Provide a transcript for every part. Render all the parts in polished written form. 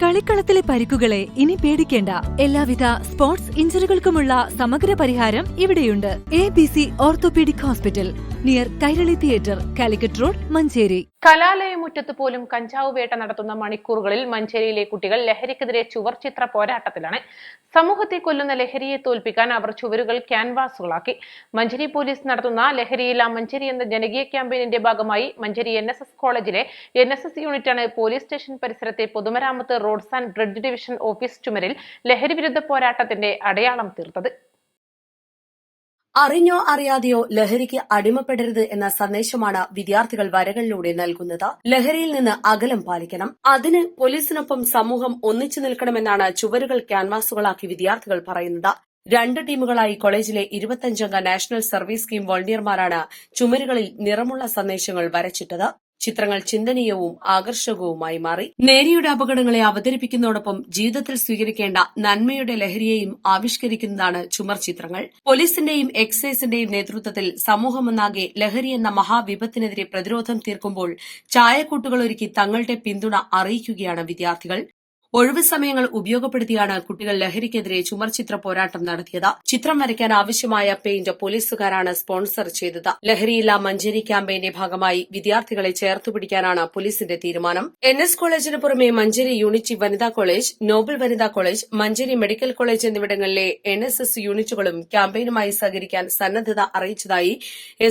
കളിക്കളത്തിലെ പരിക്കുകളെ ഇനി പേടിക്കേണ്ട. എല്ലാവിധ സ്പോർട്സ് ഇഞ്ചുറികൾക്കുമുള്ള സമഗ്ര പരിഹാരം ഇവിടെയുണ്ട്. ABC orthopaedic hospital, near Kairali theatre, Calicut road, Manjeri. കലാലയമുറ്റത്ത് പോലും കഞ്ചാവ് വേട്ട നടത്തുന്ന മണിക്കൂറുകളിൽ മഞ്ചേരിയിലെ കുട്ടികൾ ലഹരിക്കെതിരെ ചുവർചിത്ര പോരാട്ടത്തിലാണ്. സമൂഹത്തെ കൊല്ലുന്ന ലഹരിയെ തോൽപ്പിക്കാൻ അവർ ചുവരുകൾ ക്യാൻവാസുകളാക്കി. മഞ്ചേരി പോലീസ് നടത്തുന്ന ലഹരിയില്ല മഞ്ചേരി എന്ന ജനകീയ ക്യാമ്പയിനിന്റെ ഭാഗമായി മഞ്ചേരി NSS കോളേജിലെ NSS യൂണിറ്റാണ് പോലീസ് സ്റ്റേഷൻ പരിസരത്തെ പൊതുമരാമത്ത് roads and bridge division office ചുമരിൽ ലഹരി വിരുദ്ധ പോരാട്ടത്തിന്റെ അടയാളം തീർത്തത്. അറിഞ്ഞോ അറിയാതെയോ ലഹരിക്ക് അടിമപ്പെടരുത് എന്ന സന്ദേശമാണ് വിദ്യാർത്ഥികൾ വരകളിലൂടെ നൽകുന്നത്. ലഹരിയിൽ നിന്ന് അകലം പാലിക്കണം, അതിന് പോലീസിനൊപ്പം സമൂഹം ഒന്നിച്ചു നിൽക്കണമെന്നാണ് ചുവരുകൾ ക്യാൻവാസുകളാക്കി വിദ്യാർത്ഥികൾ പറയുന്നത്. 2 ടീമുകളായി കോളേജിലെ 25 നാഷണൽ സർവീസ് സ്കീം വോളണ്ടിയർമാരാണ് ചുമരുകളിൽ നിറമുള്ള സന്ദേശങ്ങൾ വരച്ചിട്ടത്. ചിത്രങ്ങൾ ചിന്തനീയവും ആകർഷകവുമായി മാറി. നേരിയുടെ അപകടങ്ങളെ അവതരിപ്പിക്കുന്നതോടൊപ്പം ജീവിതത്തിൽ സ്വീകരിക്കേണ്ട നന്മയുടെ ലഹരിയെയും ആവിഷ്കരിക്കുന്നതാണ് ചുമർ ചിത്രങ്ങൾ. പോലീസിന്റെയും എക്സൈസിന്റെയും നേതൃത്വത്തിൽ സമൂഹമൊന്നാകെ ലഹരി എന്ന മഹാവിപത്തിനെതിരെ പ്രതിരോധം തീർക്കുമ്പോൾ ചായക്കൂട്ടുകളൊരുക്കി തങ്ങളുടെ പിന്തുണ അറിയിക്കുകയാണ് വിദ്യാർത്ഥികൾ. ഒഴിവു സമയങ്ങൾ ഉപയോഗപ്പെടുത്തിയാണ് കുട്ടികൾ ലഹരിക്കെതിരെ ചുമർചിത്ര പോരാട്ടം നടത്തിയത്. ചിത്രം വരയ്ക്കാൻ ആവശ്യമായ പെയിന്റ് പോലീസുകാരാണ് സ്പോൺസർ ചെയ്തത്. ലഹരിയില്ല മഞ്ചേരി ക്യാമ്പയിന്റെ ഭാഗമായി വിദ്യാർത്ഥികളെ ചേർത്തുപിടിക്കാനാണ് പോലീസിന്റെ തീരുമാനം. NS കോളേജിന് പുറമെ മഞ്ചേരി യൂണിറ്റി വനിതാ കോളേജ്, നോബൽ വനിതാ കോളേജ്, മഞ്ചേരി മെഡിക്കൽ കോളേജ് എന്നിവിടങ്ങളിലെ NSS യൂണിറ്റുകളും ക്യാമ്പയിനുമായി സഹകരിക്കാൻ സന്നദ്ധത അറിയിച്ചതായി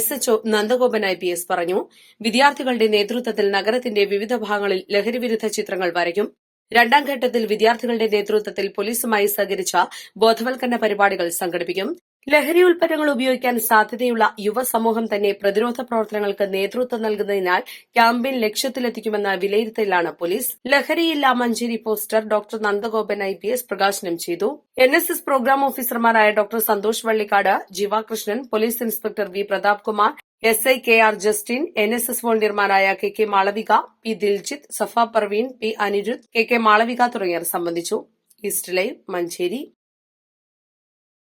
SHO നന്ദഗോപൻ IPS പറഞ്ഞു. വിദ്യാർത്ഥികളുടെ നേതൃത്വത്തിൽ നഗരത്തിന്റെ വിവിധ ഭാഗങ്ങളിൽ ലഹരിവിരുദ്ധ ചിത്രങ്ങൾ വരയ്ക്കും. 2ാം ഘട്ടത്തിൽ വിദ്യാർത്ഥികളുടെ നേതൃത്വത്തിൽ പോലീസുമായി സഹകരിച്ച ബോധവൽക്കരണ പരിപാടികൾ സംഘടിപ്പിക്കും. ലഹരി ഉൽപ്പന്നങ്ങൾ ഉപയോഗിക്കാൻ സാധ്യതയുള്ള യുവസമൂഹം തന്നെ പ്രതിരോധ പ്രവർത്തനങ്ങൾക്ക് നേതൃത്വം നൽകുന്നതിനാൽ ക്യാമ്പയിൻ ലക്ഷ്യത്തിലെത്തിക്കുമെന്ന വിലയിരുത്തലാണ് പോലീസ്. ലഹരിയില്ല Manjeri poster doctor Nandagopan IPS പ്രകാശനം ചെയ്തു. NSS പ്രോഗ്രാം ഓഫീസർമാരായ doctor Santhosh Vallikkad, Jeevakrishnan, police inspector V Prathap Kumar, SI KR Justin, NSS വോളണ്ടിയർമാരായ KK Malavika, P Diljith, Safa Parveen, P Anirudh, KK Malavika തുടങ്ങിയവർ സംബന്ധിച്ചു. East live, Manjeri.